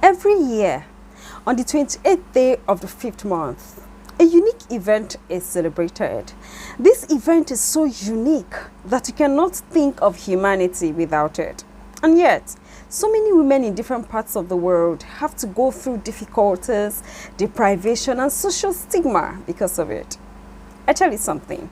Every year, on the 28th day of the 5th month, a unique event is celebrated. This event is so unique that you cannot think of humanity without it. And yet, so many women in different parts of the world have to go through difficulties, deprivation, and social stigma because of it. I tell you something,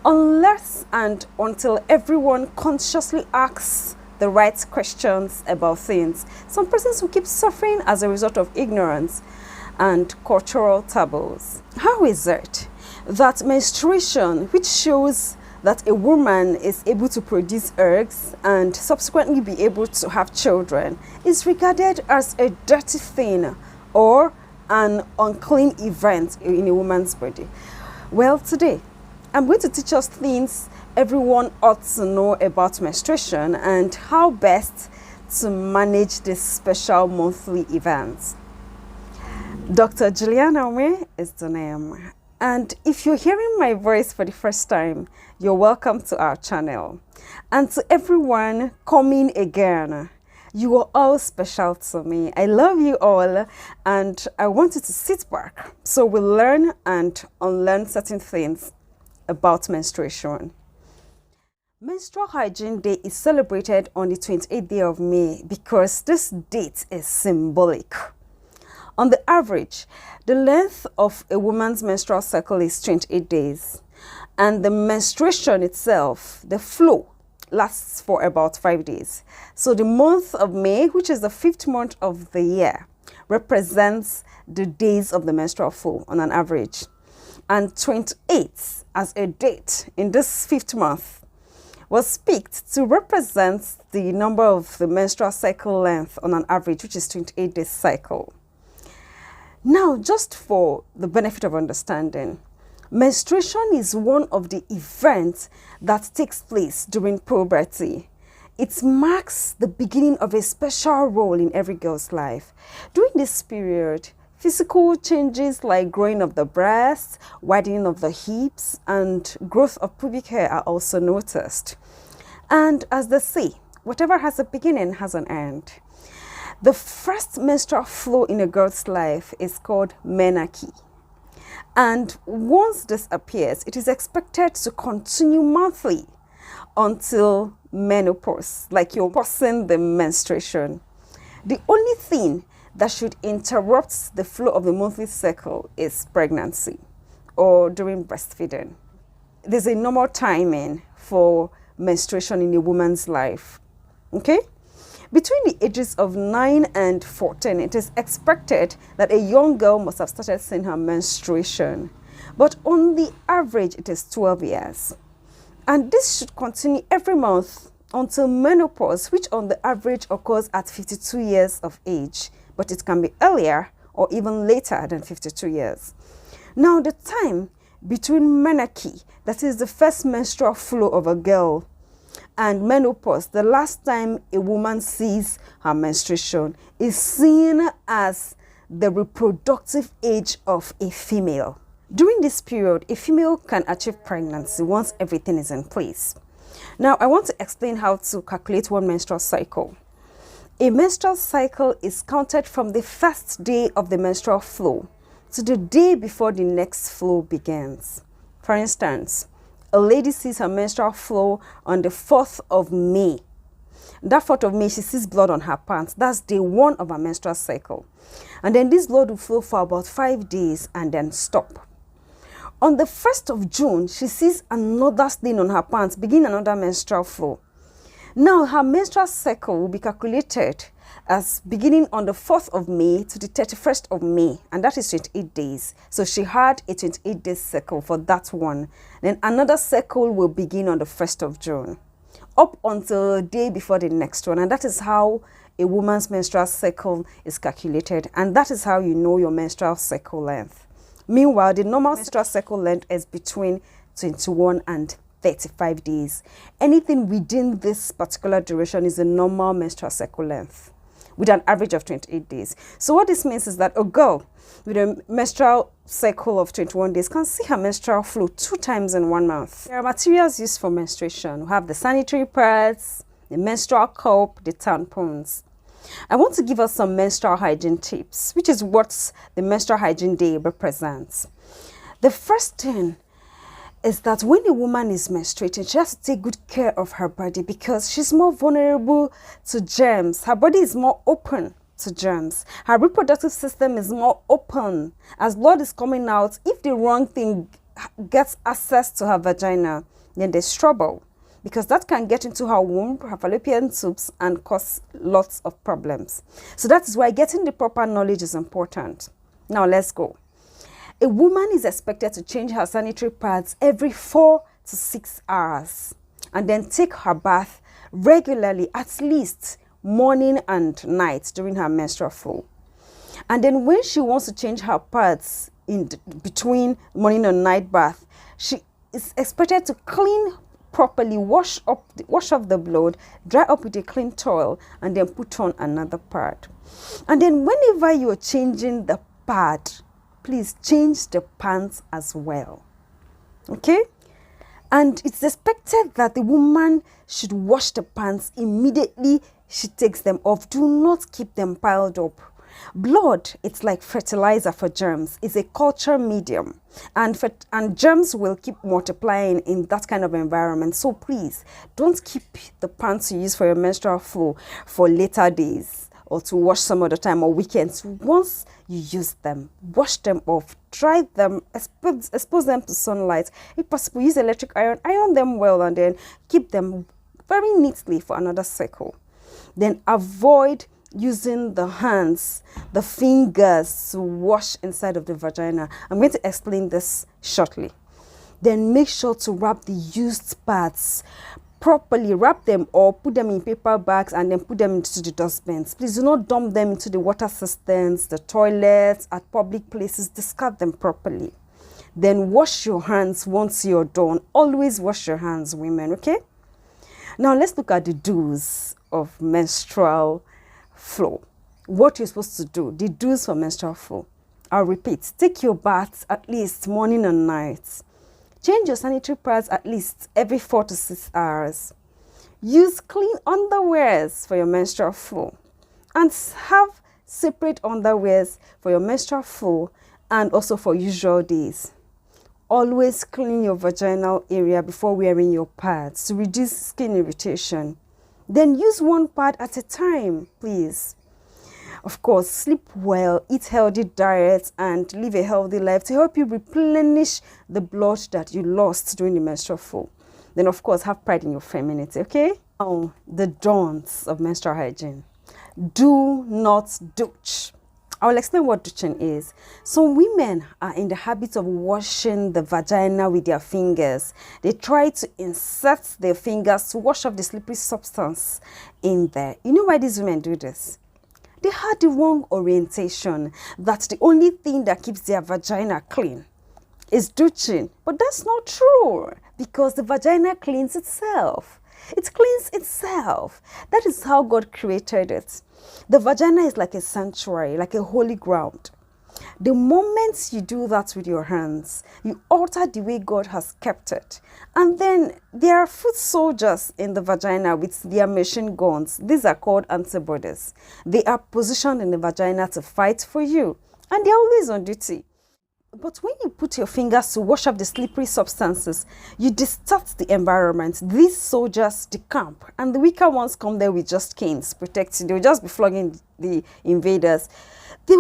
unless and until everyone consciously asks the right questions about things, some persons will keep suffering as a result of ignorance and cultural taboos. How is it that menstruation, which shows that a woman is able to produce eggs and subsequently be able to have children, is regarded as a dirty thing or an unclean event in a woman's body? Well, today I'm going to teach us things everyone ought to know about menstruation and how best to manage this special monthly event. Dr. Juliana Ome is the name. And if you're hearing my voice for the first time, you're welcome to our channel. And to everyone coming again, you are all special to me. I love you all, and I want you to sit back so we learn and unlearn certain things about menstruation. Menstrual Hygiene Day is celebrated on the 28th day of May because this date is symbolic. On the average, the length of a woman's menstrual cycle is 28 days, and the menstruation itself, the flow, lasts for about 5 days. So the month of May, which is the 5th month of the year, represents the days of the menstrual flow on an average. And 28 as a date in this 5th month was picked to represent the number of the menstrual cycle length on an average, which is 28 days cycle. Now, just for the benefit of understanding, menstruation is one of the events that takes place during puberty. It marks the beginning of a special role in every girl's life. During this period, physical changes like growing of the breasts, widening of the hips, and growth of pubic hair are also noticed. And as they say, whatever has a beginning has an end. The first menstrual flow in a girl's life is called menarche. And once this appears, it is expected to continue monthly until menopause, like you're pausing the menstruation. The only thing that should interrupt the flow of the monthly cycle is pregnancy or during breastfeeding. There's a normal timing for menstruation in a woman's life, okay? Between the ages of 9 and 14, it is expected that a young girl must have started seeing her menstruation. But on the average, it is 12 years. And this should continue every month until menopause, which on the average occurs at 52 years of age. But it can be earlier or even later than 52 years. Now, the time between menarche, that is the first menstrual flow of a girl, and menopause, the last time a woman sees her menstruation, is seen as the reproductive age of a female. During this period, a female can achieve pregnancy once everything is in place. Now, I want to explain how to calculate one menstrual cycle. A menstrual cycle is counted from the first day of the menstrual flow to the day before the next flow begins. For instance, a lady sees her menstrual flow on the 4th of May. That 4th of May, she sees blood on her pants. That's day 1 of her menstrual cycle. And then this blood will flow for about 5 days and then stop. On the 1st of June, she sees another stain on her pants, begin another menstrual flow. Now, her menstrual cycle will be calculated as beginning on the 4th of May to the 31st of May, and that is 28 days. So she had a 28-day cycle for that one. Then another cycle will begin on the 1st of June, up until the day before the next one. And that is how a woman's menstrual cycle is calculated, and that is how you know your menstrual cycle length. Meanwhile, the normal menstrual cycle length is between 21 and 35 days. Anything within this particular duration is a normal menstrual cycle length, with an average of 28 days. So what this means is that a girl with a menstrual cycle of 21 days can see her menstrual flow 2 times in 1 month. There are materials used for menstruation. We have the sanitary pads, the menstrual cup, the tampons. I want to give us some menstrual hygiene tips, which is what the Menstrual Hygiene Day represents. The first thing is that when a woman is menstruating, she has to take good care of her body because she's more vulnerable to germs. Her body is more open to germs. Her reproductive system is more open. As blood is coming out, if the wrong thing gets access to her vagina, then there's trouble, because that can get into her womb, her fallopian tubes, and cause lots of problems. So that is why getting the proper knowledge is important. Now let's go. A woman is expected to change her sanitary pads every 4 to 6 hours and then take her bath regularly, at least morning and night during her menstrual flow. And then when she wants to change her pads in between morning and night bath, she is expected to clean properly, wash off the blood, dry up with a clean towel, and then put on another pad. And then whenever you're changing the pad, please change the pants as well. Okay? And it's expected that the woman should wash the pants immediately she takes them off. Do not keep them piled up. Blood, it's like fertilizer for germs. It's a culture medium, and germs will keep multiplying in that kind of environment. So please don't keep the pants you use for your menstrual flow for later days or to wash some other time or weekends. Once you use them, wash them off, dry them, expose them to sunlight. If possible, use electric iron them well, and then keep them very neatly for another cycle. Then avoid using the hands, the fingers to wash inside of the vagina. I'm going to explain this shortly. Then make sure to wrap the used pads properly. Wrap them or put them in paper bags and then put them into the dustbins. Please do not dump them into the water cisterns, the toilets, at public places. Discard them properly. Then wash your hands once you're done. Always wash your hands, women, okay? Now let's look at the do's of menstrual flow. What you're supposed to do, the do's for menstrual flow. I'll repeat. Take your baths at least morning and night. Change your sanitary pads at least every 4 to 6 hours. Use clean underwears for your menstrual flow. And have separate underwears for your menstrual flow and also for usual days. Always clean your vaginal area before wearing your pads to reduce skin irritation. Then use one pad at a time, please. Of course, sleep well, eat healthy diets, and live a healthy life to help you replenish the blood that you lost during the menstrual flow. Then, of course, have pride in your femininity, okay? Now, the don'ts of menstrual hygiene. Do not douche. I will explain what douching is. Some women are in the habit of washing the vagina with their fingers. They try to insert their fingers to wash off the slippery substance in there. You know why these women do this? They had the wrong orientation that the only thing that keeps their vagina clean is douching. But that's not true, because the vagina cleans itself. It cleans itself. That is how God created it. The vagina is like a sanctuary, like a holy ground. The moment you do that with your hands, you alter the way God has kept it. And then there are foot soldiers in the vagina with their machine guns. These are called antibodies. They are positioned in the vagina to fight for you, and they're always on duty. But when you put your fingers to wash off the slippery substances, you distort the environment. These soldiers decamp, and the weaker ones come there with just canes protecting. They will just be flogging the invaders. They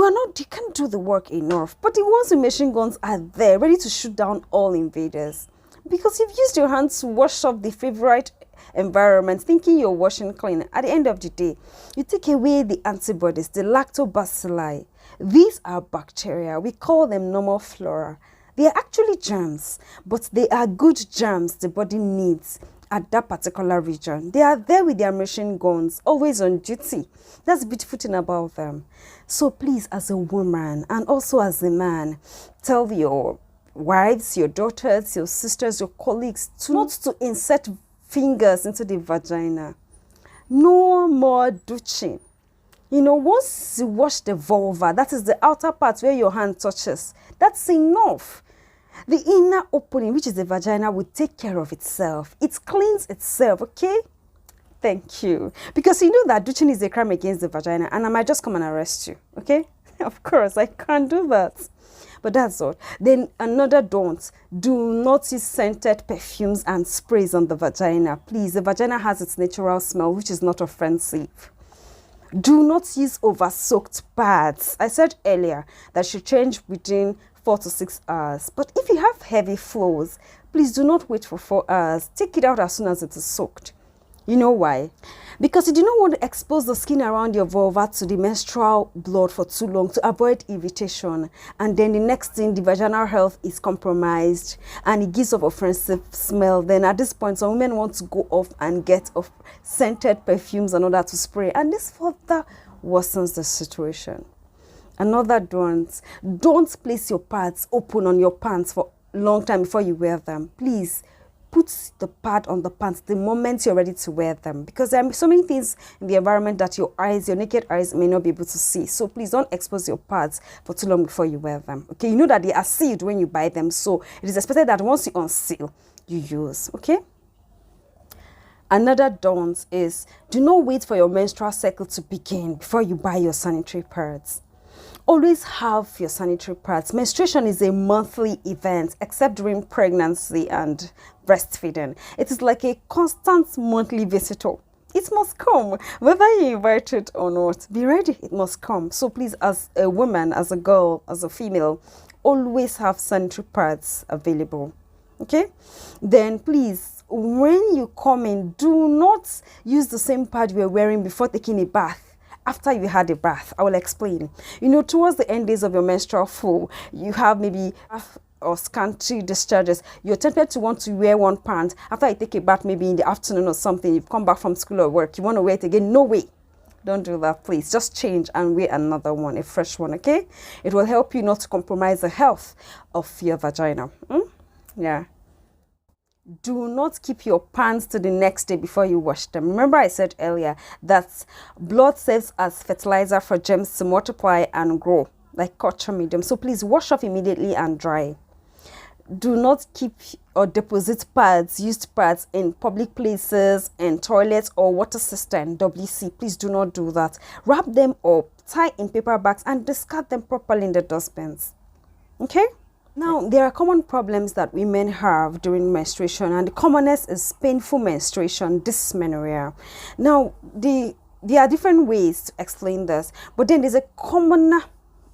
can't do the work enough. But the ones with machine guns are there, ready to shoot down all invaders. Because you've used your hands to wash off the favorite environment, thinking you're washing clean. At the end of the day, you take away the antibodies, the lactobacilli. These are bacteria. We call them normal flora. They are actually germs, but they are good germs the body needs at that particular region. They are there with their machine guns, always on duty. That's the beautiful thing about them. So please, as a woman and also as a man, tell your wives, your daughters, your sisters, your colleagues not to insert fingers into the vagina. No more douching. You know, once you wash the vulva, that is the outer part where your hand touches, that's enough. The inner opening, which is the vagina, will take care of itself. It cleans itself, okay? Thank you. Because you know that douching is a crime against the vagina, and I might just come and arrest you. Okay? Of course, I can't do that. But that's all. Then another don't. Do not use scented perfumes and sprays on the vagina. Please, the vagina has its natural smell, which is not offensive. Do not use over-soaked pads. I said earlier that should change within 4 to 6 hours. But if you have heavy flows, please do not wait for 4 hours. Take it out as soon as it is soaked. You know why? Because you do not want to expose the skin around your vulva to the menstrual blood for too long to avoid irritation. And then the next thing, the vaginal health is compromised and it gives off offensive smell. Then at this point, some women want to go off and get off scented perfumes and all that to spray. And this further worsens the situation. Another don't place your pads open on your pants for a long time before you wear them. Please put the pad on the pants the moment you're ready to wear them, because there are so many things in the environment that your naked eyes may not be able to see. So please don't expose your pads for too long before you wear them. Okay, you know that they are sealed when you buy them, so it is expected that once you unseal, you use. Okay. Another don't is do not wait for your menstrual cycle to begin before you buy your sanitary pads. Always have your sanitary pads. Menstruation is a monthly event, except during pregnancy and breastfeeding. It is like a constant monthly visitor. It must come, whether you invite it or not. Be ready, it must come. So please, as a woman, as a girl, as a female, always have sanitary pads available. Okay? Then please, when you come in, do not use the same pad you were wearing before taking a bath. After you had a bath, I will explain. You know, towards the end days of your menstrual flow, you have maybe or scanty discharges. You're tempted to want to wear one pant after you take a bath, maybe in the afternoon or something. You've come back from school or work. You want to wear it again. No way. Don't do that, please. Just change and wear another one, a fresh one, okay? It will help you not to compromise the health of your vagina. Yeah. Do not keep your pants to the next day before you wash them. Remember I said earlier that blood serves as fertilizer for germs to multiply and grow, like culture medium. So please wash off immediately and dry. Do not keep or deposit pads, used pads, in public places, in toilets or water cistern, WC. Please do not do that. Wrap them up, tie in paper bags and discard them properly in the dustbins. Okay? Now, there are common problems that women have during menstruation, and the commonest is painful menstruation, dysmenorrhea. Now, there are different ways to explain this, but then there's a commoner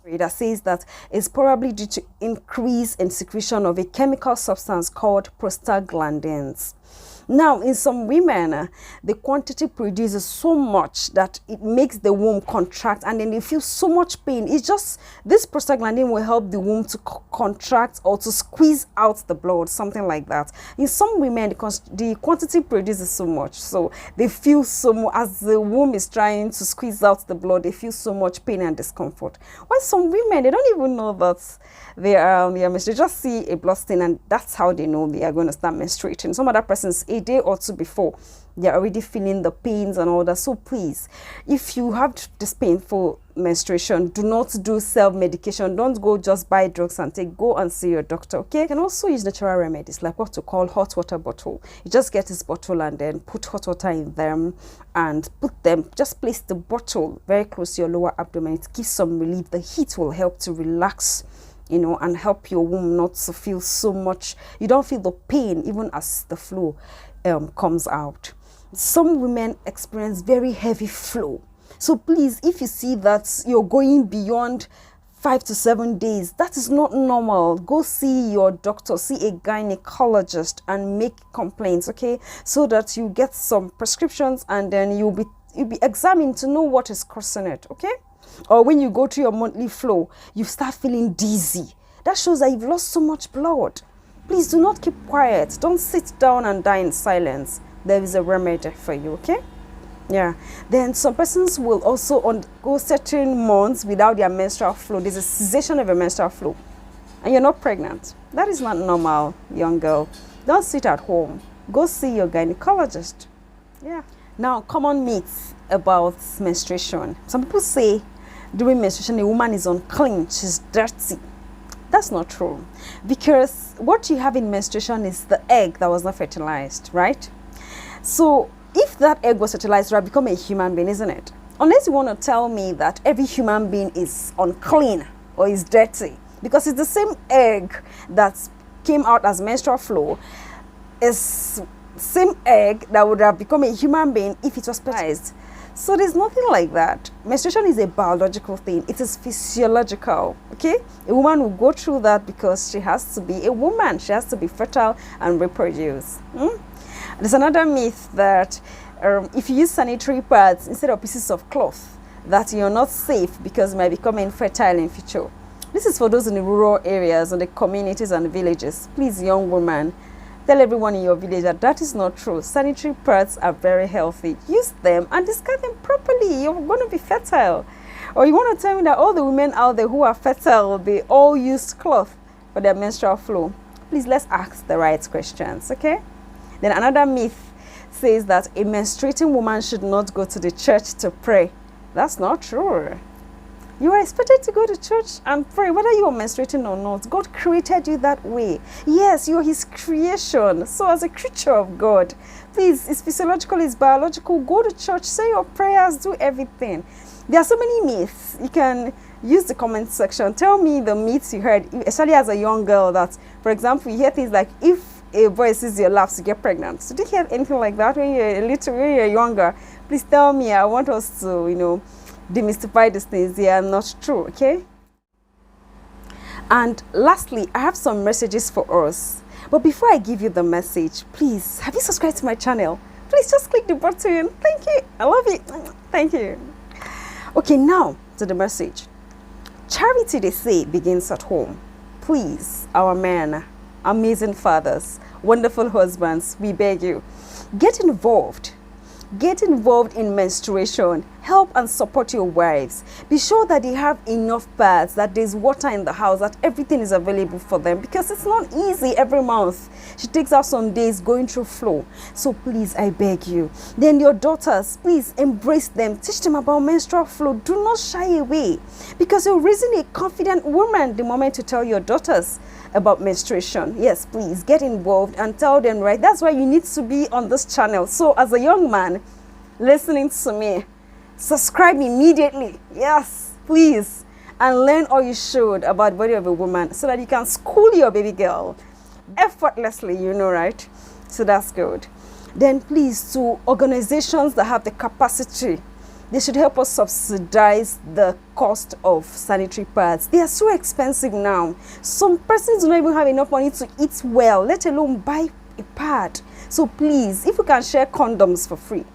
that says that it's probably due to increase in secretion of a chemical substance called prostaglandins. Now, in some women, the quantity produces so much that it makes the womb contract, and then they feel so much pain. It's just this prostaglandin will help the womb to contract or to squeeze out the blood, something like that. In some women, the quantity produces so much, so they feel so much, as the womb is trying to squeeze out the blood, they feel so much pain and discomfort. While some women, they don't even know that they are menstruating. They just see a blood stain, and that's how they know they are going to start menstruating. Some other persons, a day or two before, they're already feeling the pains and all that. So please, if you have this painful menstruation, do not do self-medication. Don't go just buy drugs and take. Go and see your doctor, okay? You can also use natural remedies, like what to call hot water bottle. You just get this bottle and then put hot water in them and just place the bottle very close to your lower abdomen. It gives some relief. The heat will help to relax, you know, and help your womb not to feel so much. You don't feel the pain even as the flow comes out. Some women experience very heavy flow. So please, if you see that you're going beyond 5 to 7 days, that is not normal. Go see your doctor, see a gynecologist and make complaints, okay? So that you get some prescriptions and then you'll be examined to know what is causing it, okay? Or when you go to your monthly flow, you start feeling dizzy. That shows that you've lost so much blood. Please do not keep quiet. Don't sit down and die in silence. There is a remedy for you, okay? Yeah. Then some persons will also go certain months without their menstrual flow. There's a cessation of your menstrual flow, and you're not pregnant. That is not normal, young girl. Don't sit at home. Go see your gynecologist. Yeah. Now, common myths about menstruation. Some people say during menstruation a woman is unclean, she's dirty. That's not true, because what you have in menstruation is the egg that was not fertilized, right? So if if that egg was fertilized, it would have become a human being, isn't it? Unless you want to tell me that every human being is unclean or is dirty, because it's the same egg that came out as menstrual flow, is same egg that would have become a human being if it was fertilized. So there's nothing like that. Menstruation is a biological thing. It is physiological, okay? A woman will go through that because she has to be a woman. She has to be fertile and reproduce. There's another myth that if you use sanitary pads instead of pieces of cloth, that you're not safe because you might become infertile in future. This is for those in the rural areas and the communities and the villages. Please, young woman, tell everyone in your village that that is not true. Sanitary pads are very healthy. Use them and discard them properly. You're going to be fertile. Or you want to tell me that all the women out there who are fertile, they all use cloth for their menstrual flow? Please, let's ask the right questions, okay? Then another myth says that a menstruating woman should not go to the church to pray. That's not true. You are expected to go to church and pray, whether you are menstruating or not. God created you that way. Yes, you are His creation. So as a creature of God, please, it's physiological, it's biological. Go to church, say your prayers, do everything. There are so many myths. You can use the comment section. Tell me the myths you heard, especially as a young girl, that, for example, you hear things like, if a boy sees your laps, you get pregnant. So did you hear anything like that when you're younger? Please tell me. I want us to, demystify these things. They are not true, okay? And lastly, I have some messages for us. But before I give you the message, please, have you subscribed to my channel? Please just click the button. Thank you. I love it. Thank you. Okay, now to the message. Charity, they say, begins at home. Please, our men, amazing fathers, wonderful husbands, we beg you, get involved. Get involved in menstruation. Help and support your wives. Be sure that they have enough pads, that there's water in the house, that everything is available for them, because it's not easy every month. She takes out some days going through flow. So please, I beg you. Then your daughters, please embrace them. Teach them about menstrual flow. Do not shy away, because you're raising a confident woman the moment you tell your daughters about menstruation. Yes, please get involved and tell them, right? That's why you need to be on this channel. So as a young man listening to me, subscribe immediately. Yes, please. And learn all you should about the body of a woman so that you can school your baby girl effortlessly, right? So that's good. Then please, to organizations that have the capacity, they should help us subsidize the cost of sanitary pads. They are so expensive now. Some persons do not even have enough money to eat well, let alone buy a pad. So please, if we can share condoms for free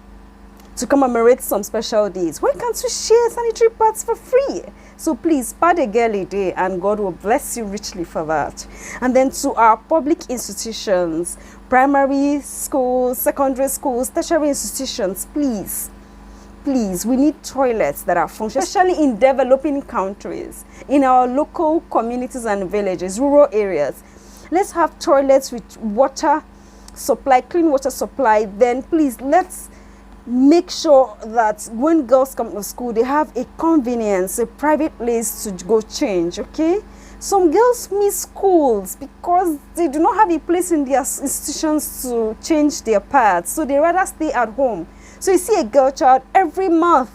to commemorate some special days, why can't we share sanitary pads for free? So please, pad a girl a day and God will bless you richly for that. And then to our public institutions, primary schools, secondary schools, tertiary institutions, please, we need toilets that are functional, especially in developing countries, in our local communities and villages, rural areas. Let's have toilets with water supply, clean water supply. Then please, let's make sure that when girls come to school, they have a convenience, a private place to go change, okay? Some girls miss schools because they do not have a place in their institutions to change their pads, so they rather stay at home. So you see a girl child every month,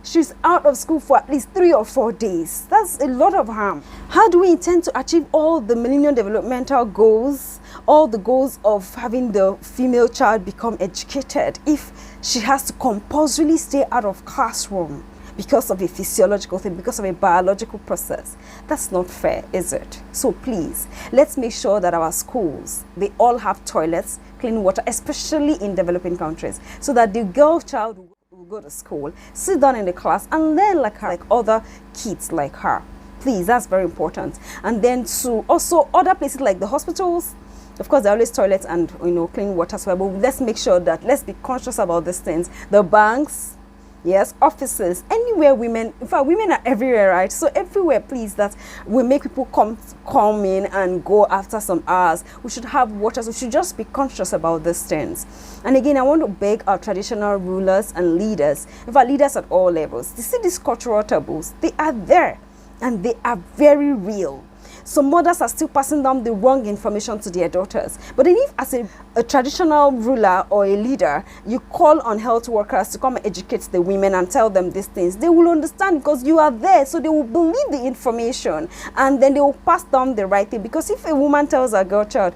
she's out of school for at least 3 or 4 days. That's a lot of harm. How do we intend to achieve all the Millennium Developmental Goals, all the goals of having the female child become educated, if she has to compulsorily stay out of classroom because of a physiological thing, because of a biological process? That's not fair, is it? So please, let's make sure that our schools, they all have toilets, clean water, especially in developing countries, so that the girl child will go to school, sit down in the class, and learn like her, like other kids like her. Please, that's very important. And then to also other places like the hospitals, of course, there are always toilets and clean water as well, but let's make sure that, let's be conscious about these things. The banks, yes, offices, anywhere women, in fact, women are everywhere, right? So everywhere, please, that we make people come in and go after some hours. We should have water, so we should just be conscious about these things. And again, I want to beg our traditional rulers and leaders, in fact, leaders at all levels, you see these cultural taboos, they are there and they are very real. some mothers are still passing down the wrong information to their daughters. But then if as a traditional ruler or a leader, you call on health workers to come and educate the women and tell them these things, they will understand because you are there. So they will believe the information and then they will pass down the right thing. Because if a woman tells her girl child,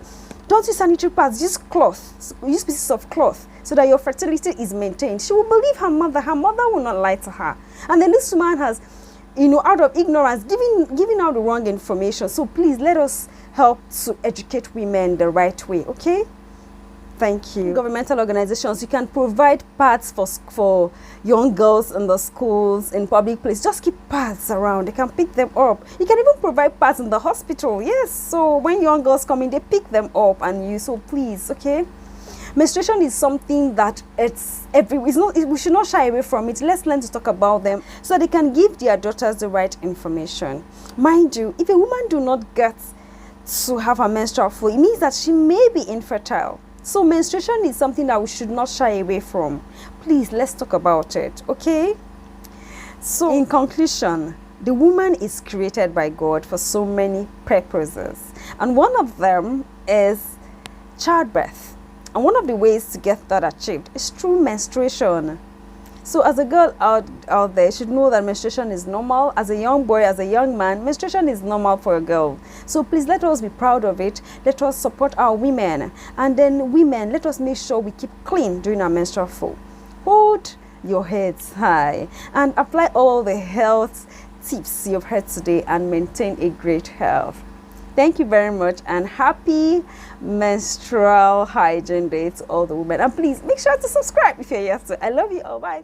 don't use sanitary pads, use cloth, use pieces of cloth so that your fertility is maintained, she will believe her mother. Her mother will not lie to her. And then this woman has, out of ignorance, giving out the wrong information. So please let us help to educate women the right way, okay? Thank you. Governmental organizations, you can provide pads for young girls in the schools, in public places. Just keep pads around. They can pick them up. You can even provide pads in the hospital. Yes, so when young girls come in, they pick them up and use. So please, okay? Menstruation is something that we should not shy away from it. Let's learn to talk about them so they can give their daughters the right information. Mind you, if a woman do not get to have a menstrual flow, it means that she may be infertile. So menstruation is something that we should not shy away from. Please, let's talk about it, okay? So in conclusion, the woman is created by God for so many purposes. And one of them is childbirth. And one of the ways to get that achieved is through menstruation. So as a girl out there, you should know that menstruation is normal. As a young boy, as a young man, menstruation is normal for a girl. So please let us be proud of it. Let us support our women. And then women, let us make sure we keep clean during our menstrual flow. Hold your heads high and apply all the health tips you've heard today and maintain a great health. Thank you very much and happy Menstrual Hygiene Day to all the women. And please make sure to subscribe if you're yet to. I love you all. Bye.